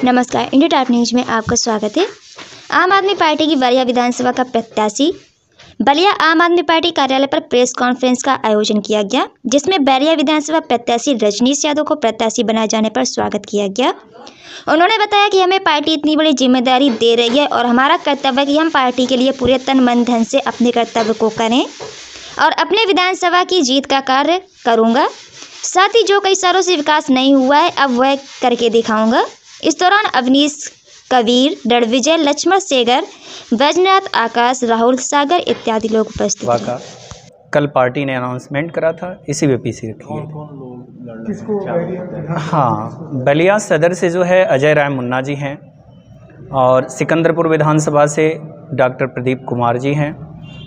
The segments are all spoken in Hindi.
नमस्कार, इंडिया टाइप न्यूज में आपका स्वागत है। आम आदमी पार्टी की बलिया विधानसभा का प्रत्याशी बलिया आम आदमी पार्टी कार्यालय पर प्रेस कॉन्फ्रेंस का आयोजन किया गया, जिसमें बलिया विधानसभा प्रत्याशी रजनीश यादव को प्रत्याशी बनाए जाने पर स्वागत किया गया। उन्होंने बताया कि हमें पार्टी इतनी बड़ी जिम्मेदारी दे रही है और हमारा कर्तव्य है कि हम पार्टी के लिए पूरे तन मन धन से अपने कर्तव्य को करें और अपने विधानसभा की जीत का कार्य करूँगा। साथ ही जो कई सालों से विकास नहीं हुआ है, अब वह करके दिखाऊंगा। इस दौरान अवनीश, कबीर, रणविजय, लक्ष्मण सेगर, वैजनाथ, आकाश, राहुल, सागर इत्यादि लोग उपस्थित थे। कल पार्टी ने अनाउंसमेंट करा था, इसी पे पीसी रखी है। कौन लोग लड़ रहे हैं? हाँ, बलिया सदर से जो है अजय राय मुन्ना जी हैं और सिकंदरपुर विधानसभा से डॉक्टर प्रदीप कुमार जी हैं,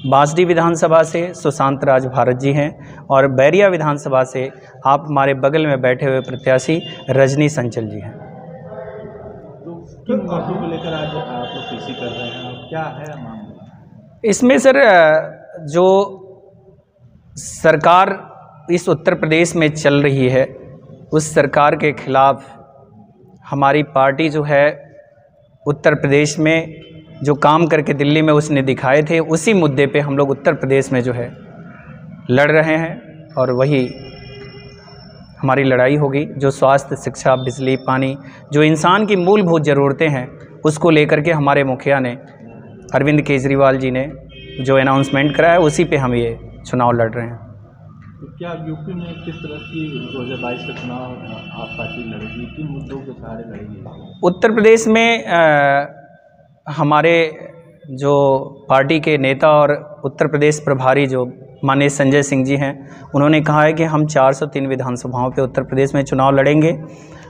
बांसडी विधानसभा से सुशांत राज भारत जी हैं और बैरिया विधानसभा से आप हमारे बगल में बैठे हुए प्रत्याशी रजनी संचल जी हैं। किन बातों को लेकर आज आप लोग पीसी कर रहे हैं और क्या है मामला? इसमें सर जो सरकार इस उत्तर प्रदेश में चल रही है, उस सरकार के खिलाफ हमारी पार्टी जो है उत्तर प्रदेश में जो काम करके दिल्ली में उसने दिखाए थे, उसी मुद्दे पे हम लोग उत्तर प्रदेश में जो है लड़ रहे हैं और वही हमारी लड़ाई होगी। जो स्वास्थ्य, शिक्षा, बिजली, पानी, जो इंसान की मूलभूत ज़रूरतें हैं, उसको लेकर के हमारे मुखिया ने, अरविंद केजरीवाल जी ने जो अनाउंसमेंट करा है, उसी पे हम ये चुनाव लड़ रहे हैं। तो क्या यूपी में किस तरह की 2022 का चुनाव आप पार्टी लड़ेगी, किन मुद्दों के सहारे लड़ेगी? उत्तर प्रदेश में हमारे जो पार्टी के नेता और उत्तर प्रदेश प्रभारी जो माननीय संजय सिंह जी हैं, उन्होंने कहा है कि हम 403 विधानसभाओं पे उत्तर प्रदेश में चुनाव लड़ेंगे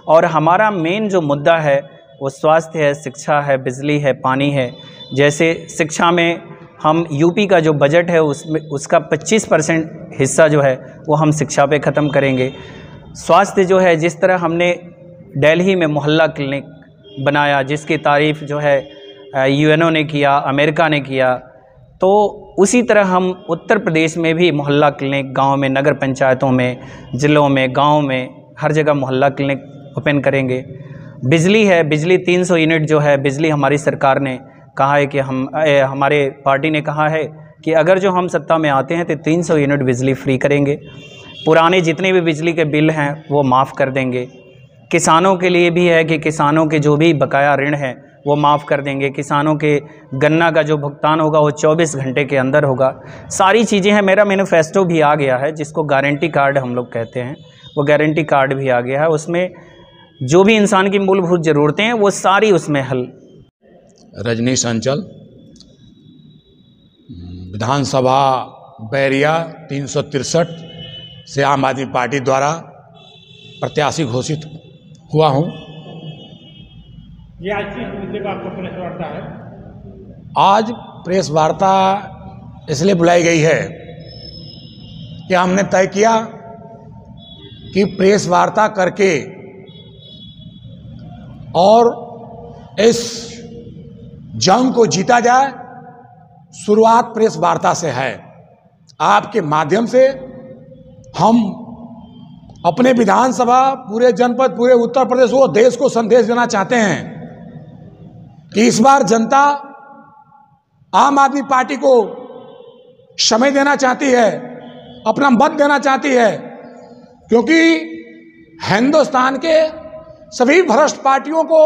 और हमारा मेन जो मुद्दा है वो स्वास्थ्य है, शिक्षा है, बिजली है, पानी है। जैसे शिक्षा में हम यूपी का जो बजट है उसमें उसका 25% हिस्सा जो है वो हम शिक्षा पे ख़त्म करेंगे। स्वास्थ्य जो है, जिस तरह हमने दिल्ली में मोहल्ला क्लिनिक बनाया, जिसकी तारीफ़ जो है यूएनओ ने किया, अमेरिका ने किया, तो उसी तरह हम उत्तर प्रदेश में भी मोहल्ला क्लिनिक गांव में, नगर पंचायतों में, ज़िलों में, गांव में, हर जगह मोहल्ला क्लिनिक ओपन करेंगे। बिजली है, बिजली 300 यूनिट जो है बिजली हमारी सरकार ने कहा है कि हमारे पार्टी ने कहा है कि अगर जो हम सत्ता में आते हैं तो 300 यूनिट बिजली फ्री करेंगे। पुराने जितने भी बिजली के बिल हैं वो माफ़ कर देंगे। किसानों के लिए भी है कि किसानों के जो भी बकाया ऋण है वो माफ़ कर देंगे। किसानों के गन्ना का जो भुगतान होगा वो 24 घंटे के अंदर होगा। सारी चीज़ें हैं। मेरा मैनिफेस्टो भी आ गया है, जिसको गारंटी कार्ड हम लोग कहते हैं, वो गारंटी कार्ड भी आ गया है। उसमें जो भी इंसान की मूलभूत ज़रूरतें हैं वो सारी उसमें हल। रजनीश अंचल, विधानसभा बैरिया 363 से आम आदमी पार्टी द्वारा प्रत्याशी घोषित हुआ हूँ। ये आज किस मुद्दे पर आपको प्रेस वार्ता है? आज प्रेस वार्ता इसलिए बुलाई गई है कि हमने तय किया कि प्रेस वार्ता करके और इस जंग को जीता जाए। शुरुआत प्रेस वार्ता से है। आपके माध्यम से हम अपने विधानसभा, पूरे जनपद, पूरे उत्तर प्रदेश को, देश को संदेश देना चाहते हैं कि इस बार जनता आम आदमी पार्टी को समय देना चाहती है, अपना मत देना चाहती है, क्योंकि हिंदुस्तान के सभी भ्रष्ट पार्टियों को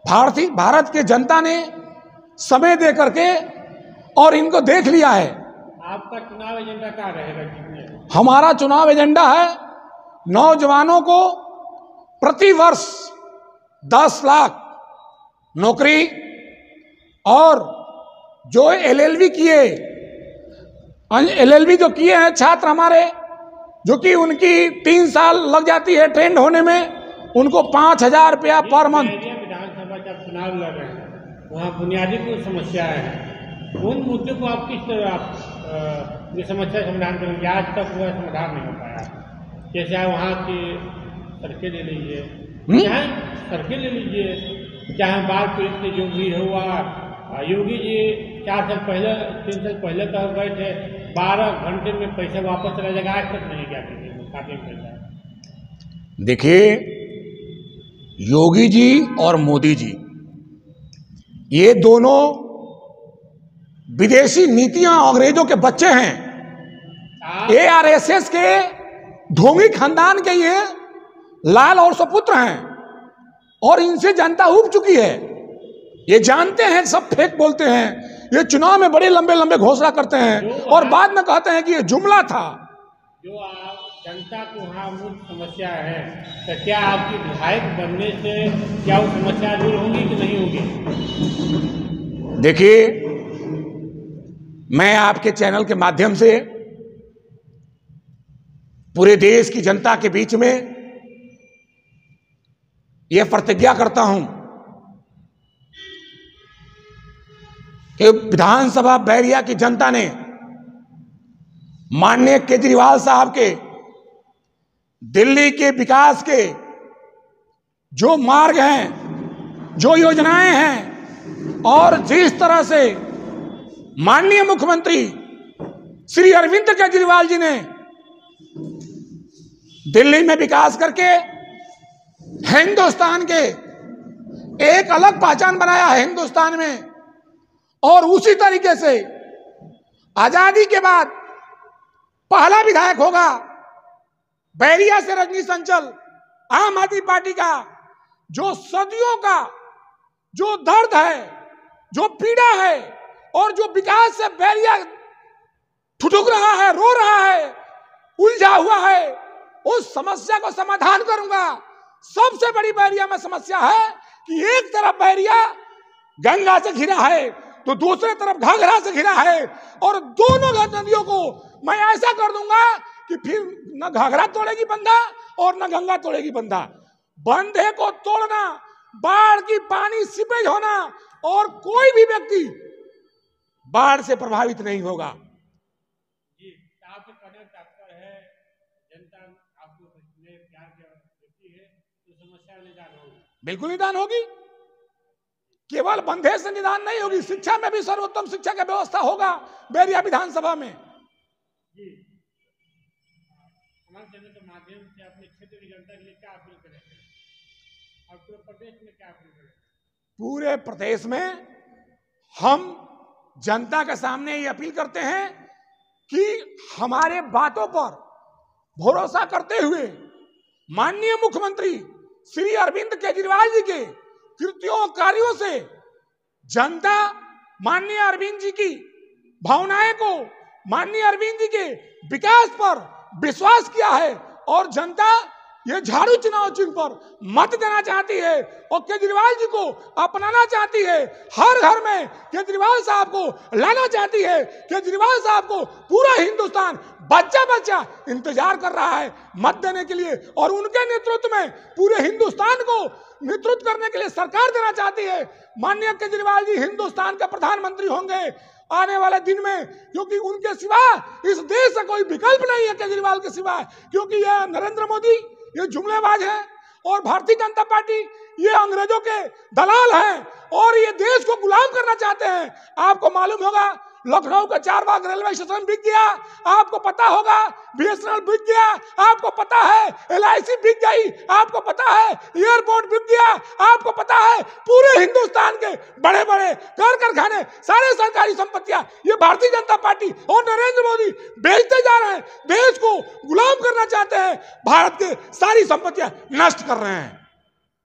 भारत के जनता ने समय दे करके और इनको देख लिया है। आपका चुनाव एजेंडा क्या रहेगा? हमारा चुनाव एजेंडा है नौजवानों को प्रति वर्ष 10 लाख नौकरी और जो एलएलबी जो किए हैं छात्र हमारे, जो कि उनकी 3 साल लग जाती है ट्रेंड होने में, उनको 5,000 रुपया पर मंथ। विधानसभा जब चुनाव लड़ रहे हैं वहाँ बुनियादी कुछ समस्याएं हैं, उन मुद्दे को आप किस तरह ये समस्या समाधान करेंगे? आज तक वह समाधान नहीं हो पाया। जैसे आप वहाँ की सड़कें ले लीजिए, चाहे सड़कें ले लीजिए, चाहे बाढ़ पीड़ित के जो भी हुआ, योगी जी 4 साल पहले 3 साल पहले कह गए थे 12 घंटे में पैसा वापस चला जाएगा, आज तक नहीं गया। देखिए, योगी जी और मोदी जी, ये दोनों विदेशी नीतियां अंग्रेजों के बच्चे हैं। ARSS के ढोंगी खानदान के ये लाल और सुपुत्र हैं और इनसे जनता उब चुकी है। ये जानते हैं, सब फेक बोलते हैं, ये चुनाव में बड़े लंबे लंबे घोषणा करते हैं और बाद में कहते हैं कि ये जुमला था। जो आप जनता को वहाँ मुख्य समस्या है, तो क्या आपकी विधायक बनने से क्या वो समस्या दूर होंगी कि नहीं होगी? देखिए, मैं आपके चैनल के माध्यम से पूरे देश की जनता के बीच में यह प्रतिज्ञा करता हूं कि विधानसभा बैरिया की जनता ने माननीय केजरीवाल साहब के दिल्ली के विकास के जो मार्ग हैं, जो योजनाएं हैं और जिस तरह से माननीय मुख्यमंत्री श्री अरविंद केजरीवाल जी ने दिल्ली में विकास करके हिंदुस्तान के एक अलग पहचान बनाया है हिंदुस्तान में, और उसी तरीके से आजादी के बाद पहला विधायक होगा बैरिया से रजनीश अंचल, आम आदमी पार्टी का जो सदियों का जो दर्द है, जो पीड़ा है और जो विकास से बैरिया ठुठुक रहा है, रो रहा है, उलझा हुआ है, उस समस्या को समाधान करूंगा। सबसे बड़ी बैरिया में समस्या है कि एक तरफ बैरिया गंगा से घिरा है तो दूसरे तरफ घाघरा से घिरा है, और दोनों नदियों को मैं ऐसा कर दूंगा कि फिर न घाघरा तोड़ेगी बंधा और न गंगा तोड़ेगी बंधा। बंधे को तोड़ना, बाढ़ की पानी सीपेज होना और कोई भी व्यक्ति बाढ़ से प्रभावित नहीं होगा। जी, आपके कदर डॉक्टर है, जनता आपको प्यार देती है, तो समस्या निदान होगी। बिल्कुल निदान होगी। केवल बंधे से निदान नहीं होगी, शिक्षा में भी सर्वोत्तम शिक्षा की व्यवस्था होगा बैरिया विधानसभा में। जी, हमारे चैनल के माध्यम से अपने क्षेत्र की जनता के लिए क्या अपील करेंगे और पूरे प्रदेश में क्या अपील करेंगे? पूरे प्रदेश में हम जनता के सामने ये अपील करते हैं कि हमारे बातों पर भरोसा करते हुए माननीय मुख्यमंत्री श्री अरविंद केजरीवाल जी के कृतियों कार्यों से जनता माननीय अरविंद जी की भावनाएं को, माननीय अरविंद जी के विकास पर विश्वास किया है और जनता ये झाड़ू चुनाव चिन्ह पर मत देना चाहती है और केजरीवाल जी को अपनाना चाहती है। हर घर में केजरीवाल साहब को लाना चाहती है। केजरीवाल साहब को पूरा हिंदुस्तान बच्चा बच्चा इंतजार कर रहा है मत देने के लिए, और उनके नेतृत्व में पूरे हिंदुस्तान को नेतृत्व करने के लिए सरकार देना चाहती है। माननीय केजरीवाल जी हिंदुस्तान के प्रधानमंत्री होंगे आने वाले दिन में, क्योंकि उनके सिवा इस देश से कोई विकल्प नहीं है केजरीवाल के सिवा, क्योंकि यह नरेंद्र मोदी ये जुमलेबाज है और भारतीय जनता पार्टी ये अंग्रेजों के दलाल हैं और ये देश को गुलाम करना चाहते हैं। आपको मालूम होगा लखनऊ का 4 बाग रेलवे स्टेशन बिक गया, आपको पता होगा BSNL बिक गया, आपको पता है LIC बिक गई, आपको पता है एयरपोर्ट बिक गया, आपको पता है पूरे हिंदुस्तान के बड़े बड़े कारखाने, सारे सरकारी संपत्तियां ये भारतीय जनता पार्टी और नरेंद्र मोदी बेचते जा रहे हैं। देश को गुलाम करना चाहते हैं, भारत के सारी संपत्तियां नष्ट कर रहे हैं।